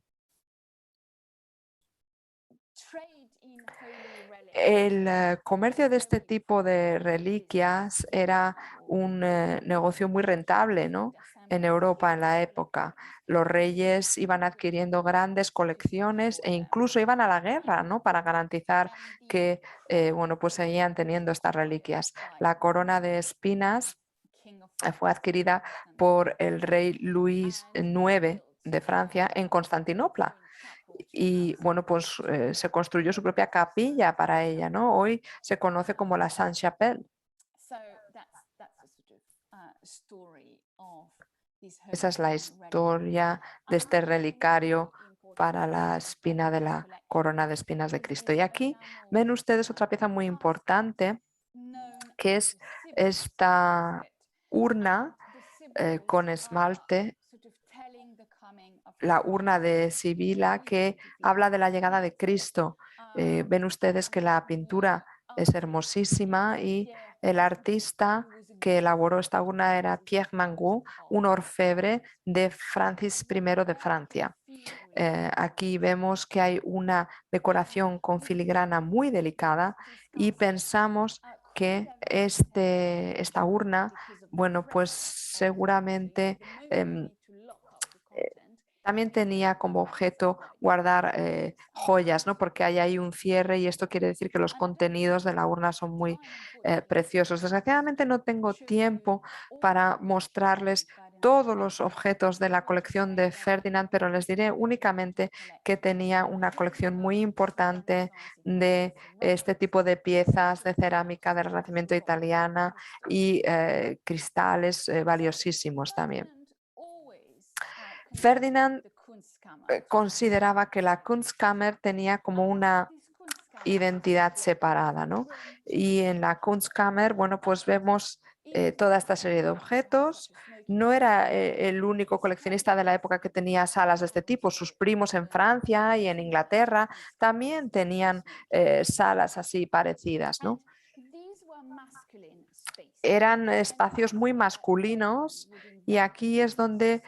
El comercio de este tipo de reliquias era un negocio muy rentable, ¿no? En Europa en la época. Los reyes iban adquiriendo grandes colecciones e incluso iban a la guerra, ¿no? Para garantizar que, bueno, pues seguían teniendo estas reliquias. La corona de espinas fue adquirida por el rey Luis IX de Francia en Constantinopla. Y bueno, pues se construyó su propia capilla para ella, ¿no? Hoy se conoce como la Sainte-Chapelle. Esa es la historia de este relicario para la espina de la corona de espinas de Cristo. Y aquí ven ustedes otra pieza muy importante, que es esta urna con esmalte, la urna de Sibila, que habla de la llegada de Cristo. Ven ustedes que la pintura es hermosísima y el artista que elaboró esta urna era Pierre Mangoux, un orfebre de Francis I de Francia. Aquí vemos que hay una decoración con filigrana muy delicada y pensamos que esta urna, bueno, pues seguramente también tenía como objeto guardar joyas, ¿no? Porque hay ahí un cierre y esto quiere decir que los contenidos de la urna son muy preciosos. Desgraciadamente no tengo tiempo para mostrarles todos los objetos de la colección de Ferdinand, pero les diré únicamente que tenía una colección muy importante de este tipo de piezas de cerámica del Renacimiento italiana y cristales valiosísimos también. Ferdinand consideraba que la Kunstkammer tenía como una identidad separada, ¿no? Y en la Kunstkammer, bueno, pues vemos toda esta serie de objetos. No era el único coleccionista de la época que tenía salas de este tipo. Sus primos en Francia y en Inglaterra también tenían salas así parecidas, ¿no? Eran espacios muy masculinos y aquí es donde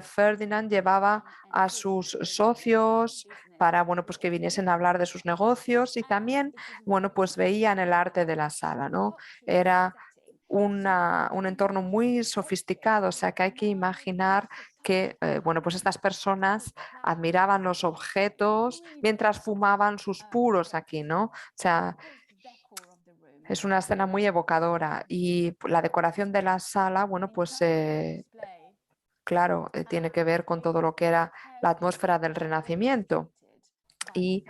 Ferdinand llevaba a sus socios para, bueno, pues que viniesen a hablar de sus negocios y también, bueno, pues veían el arte de la sala, ¿no? Era un entorno muy sofisticado, o sea que hay que imaginar que, bueno, pues estas personas admiraban los objetos mientras fumaban sus puros aquí, ¿no? O sea, es una escena muy evocadora y la decoración de la sala, bueno, pues claro, tiene que ver con todo lo que era la atmósfera del Renacimiento. Y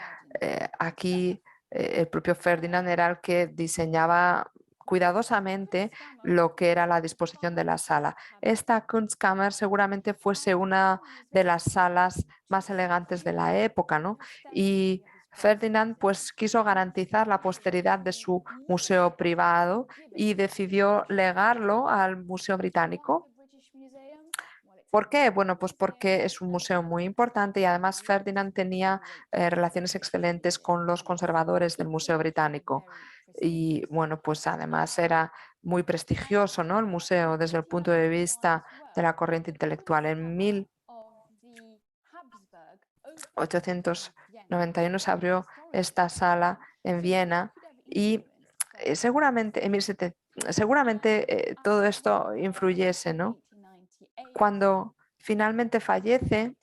aquí el propio Ferdinand era el que diseñaba cuidadosamente lo que era la disposición de la sala. Esta Kunstkammer seguramente fuese una de las salas más elegantes de la época, ¿no? Y Ferdinand pues quiso garantizar la posteridad de su museo privado y decidió legarlo al Museo Británico. ¿Por qué? Bueno, pues porque es un museo muy importante y además Ferdinand tenía relaciones excelentes con los conservadores del Museo Británico. Y bueno, pues además era muy prestigioso, ¿no? El museo desde el punto de vista de la corriente intelectual. En 1891 se abrió esta sala en Viena y seguramente en 1700, seguramente todo esto influyese, ¿no? Cuando finalmente fallece,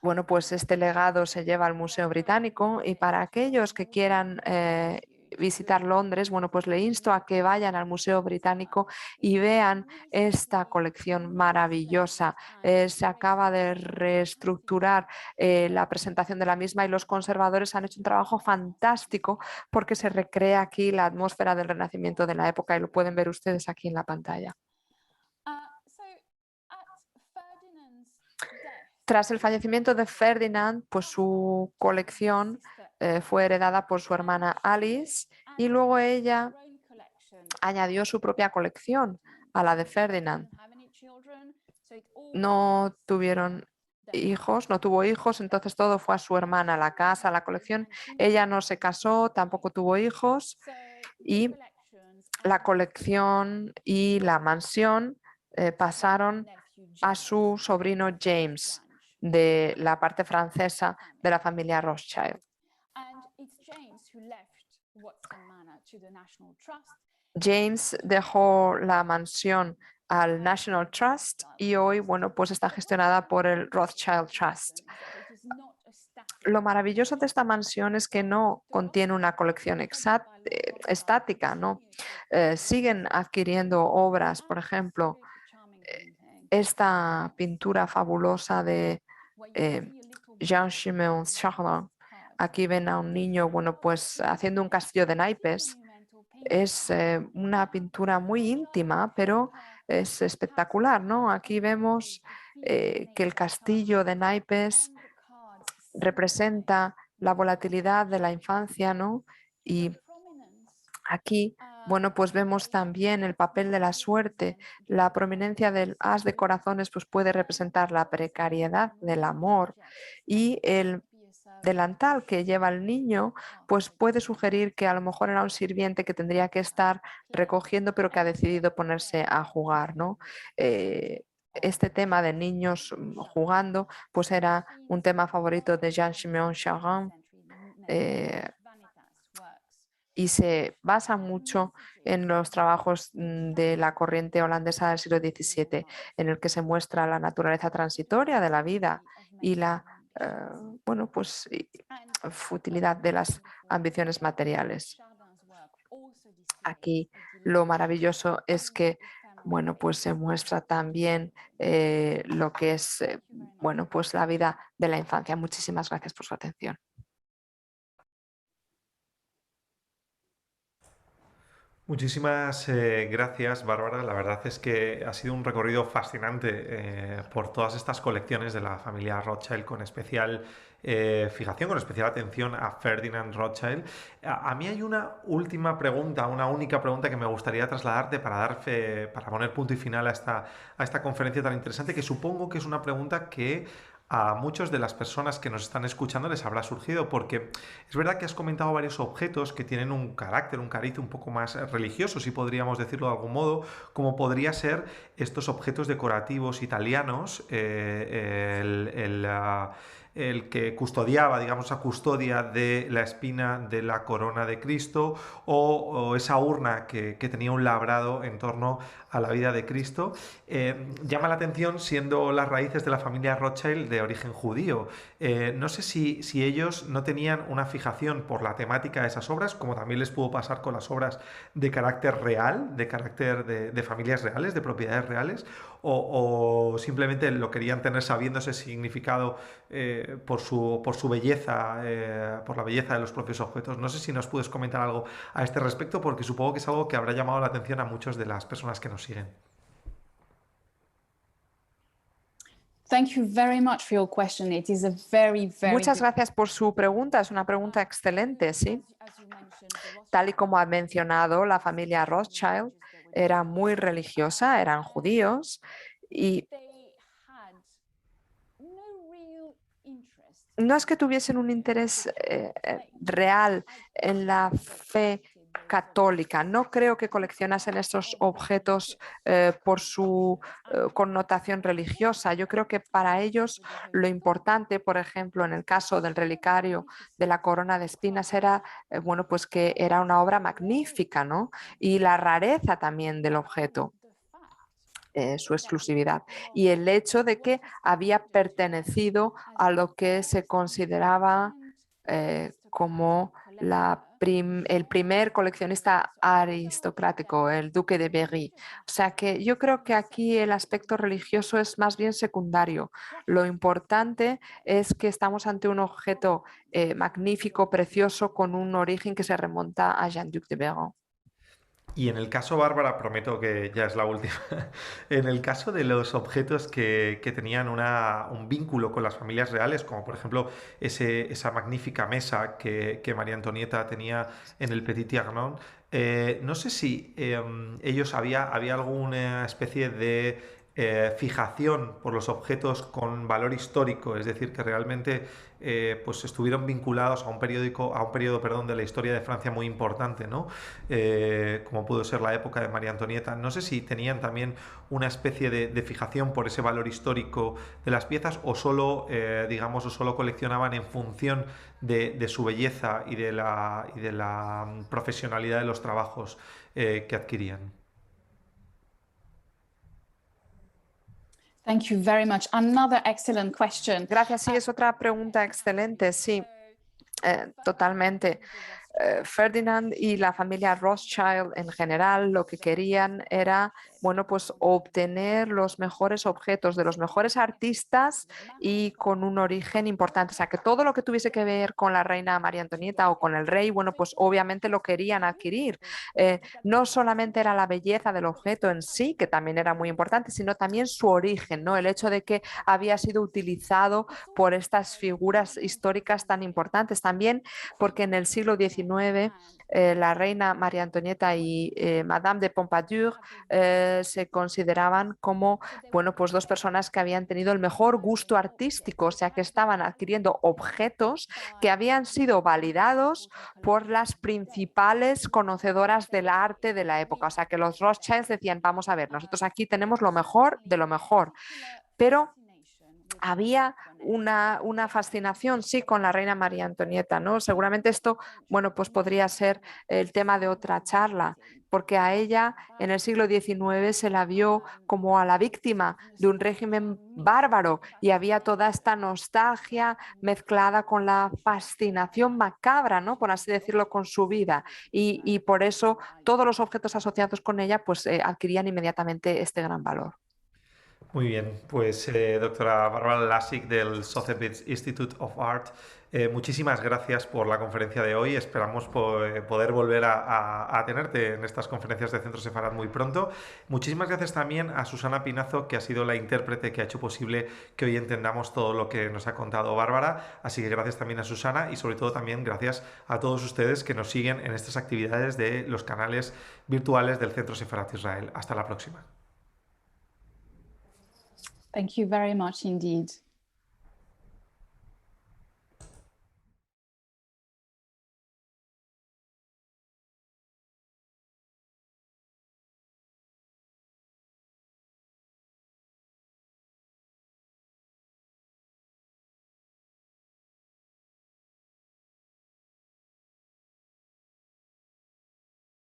bueno, pues este legado se lleva al Museo Británico y para aquellos que quieran visitar Londres, bueno, pues le insto a que vayan al Museo Británico y vean esta colección maravillosa. Se acaba de reestructurar la presentación de la misma y los conservadores han hecho un trabajo fantástico porque se recrea aquí la atmósfera del Renacimiento de la época y lo pueden ver ustedes aquí en la pantalla. Tras el fallecimiento de Ferdinand, pues su colección fue heredada por su hermana Alice y luego ella añadió su propia colección a la de Ferdinand. No tuvieron hijos, no tuvo hijos, entonces todo fue a su hermana, la casa, la colección. Ella no se casó, tampoco tuvo hijos y la colección y la mansión pasaron a su sobrino James de la parte francesa de la familia Rothschild. James dejó la mansión al National Trust y hoy, bueno, pues está gestionada por el Rothschild Trust. Lo maravilloso de esta mansión es que no contiene una colección estática, ¿no? Siguen adquiriendo obras, por ejemplo, esta pintura fabulosa de Jean-Siméon Chardin. Aquí ven a un niño, bueno, pues haciendo un castillo de naipes. Es una pintura muy íntima, pero es espectacular, ¿no? Aquí vemos que el castillo de naipes representa la volatilidad de la infancia, ¿no? Y aquí, bueno, pues vemos también el papel de la suerte. La prominencia del as de corazones pues puede representar la precariedad del amor y el delantal que lleva el niño pues puede sugerir que a lo mejor era un sirviente que tendría que estar recogiendo pero que ha decidido ponerse a jugar, ¿no? Este tema de niños jugando pues era un tema favorito de Jean-Siméon Chardin y se basa mucho en los trabajos de la corriente holandesa del siglo XVII, en el que se muestra la naturaleza transitoria de la vida y la bueno, pues, futilidad de las ambiciones materiales. Aquí lo maravilloso es que bueno, pues se muestra también lo que es bueno, pues la vida de la infancia. Muchísimas gracias por su atención. Muchísimas gracias, Bárbara. La verdad es que ha sido un recorrido fascinante por todas estas colecciones de la familia Rothschild, con especial fijación, con especial atención a Ferdinand Rothschild. A mí hay una última pregunta, una única pregunta que me gustaría trasladarte para poner punto y final a esta conferencia tan interesante, que supongo que es una pregunta que a muchas de las personas que nos están escuchando les habrá surgido, porque es verdad que has comentado varios objetos que tienen un carácter, un cariz un poco más religioso, si podríamos decirlo de algún modo, como podría ser estos objetos decorativos italianos, el que custodiaba, digamos, esa custodia de la espina de la corona de Cristo, o esa urna que tenía un labrado en torno a la vida de Cristo. Llama la atención siendo las raíces de la familia Rothschild de origen judío. No sé si ellos no tenían una fijación por la temática de esas obras, como también les pudo pasar con las obras de carácter real, de carácter de familias reales, de propiedades reales, o simplemente lo querían tener sabiendo ese significado por su belleza, por la belleza de los propios objetos. No sé si nos puedes comentar algo a este respecto, porque supongo que es algo que habrá llamado la atención a muchas de las personas que nos siguen. Muchas gracias por su pregunta. Es una pregunta excelente, ¿sí? Tal y como ha mencionado, la familia Rothschild era muy religiosa, eran judíos y no es que tuviesen un interés real en la fe católica. No creo que coleccionasen estos objetos por su connotación religiosa. Yo creo que para ellos lo importante, por ejemplo, en el caso del relicario de la corona de espinas, era bueno, pues que era una obra magnífica, ¿no? Y la rareza también del objeto. Su exclusividad y el hecho de que había pertenecido a lo que se consideraba como el primer coleccionista aristocrático, el duque de Berry. O sea que yo creo que aquí el aspecto religioso es más bien secundario. Lo importante es que estamos ante un objeto magnífico, precioso, con un origen que se remonta a Jean-Duc de Berry. Y en el caso, Bárbara, prometo que ya es la última, en el caso de los objetos que tenían un vínculo con las familias reales, como por ejemplo esa magnífica mesa que María Antonieta tenía en el Petit Trianon, no sé si ellos había alguna especie de fijación por los objetos con valor histórico, es decir, que realmente pues estuvieron vinculados a un periodo, perdón, de la historia de Francia muy importante, ¿no? Como pudo ser la época de María Antonieta. No sé si tenían también una especie de fijación por ese valor histórico de las piezas o solo, digamos, o solo coleccionaban en función de su belleza y de la profesionalidad de los trabajos que adquirían. Thank you very much. Another excellent question. Gracias, sí, es otra pregunta excelente, sí, totalmente. Ferdinand y la familia Rothschild en general lo que querían era, bueno, pues obtener los mejores objetos de los mejores artistas y con un origen importante. O sea, que todo lo que tuviese que ver con la reina María Antonieta o con el rey, bueno, pues obviamente lo querían adquirir. No solamente era la belleza del objeto en sí, que también era muy importante, sino también su origen, ¿no? El hecho de que había sido utilizado por estas figuras históricas tan importantes. También porque en el siglo XIX la reina María Antonieta y Madame de Pompadour se consideraban como, bueno, pues dos personas que habían tenido el mejor gusto artístico, o sea que estaban adquiriendo objetos que habían sido validados por las principales conocedoras del arte de la época. O sea que los Rothschilds decían, vamos a ver, nosotros aquí tenemos lo mejor de lo mejor, pero había una fascinación, sí, con la reina María Antonieta, ¿no? Seguramente esto, bueno, pues podría ser el tema de otra charla, porque a ella en el siglo XIX se la vio como a la víctima de un régimen bárbaro y había toda esta nostalgia mezclada con la fascinación macabra, ¿no? Por así decirlo, con su vida. Y por eso todos los objetos asociados con ella, pues adquirían inmediatamente este gran valor. Muy bien, pues doctora Bárbara Lassig del Sotheby's Institute of Art, muchísimas gracias por la conferencia de hoy. Esperamos poder volver a tenerte en estas conferencias de Centro Sefarad muy pronto. Muchísimas gracias también a Susana Pinazo, que ha sido la intérprete que ha hecho posible que hoy entendamos todo lo que nos ha contado Bárbara. Así que gracias también a Susana y sobre todo también gracias a todos ustedes que nos siguen en estas actividades de los canales virtuales del Centro Sefarad Israel. Hasta la próxima. Thank you very much indeed.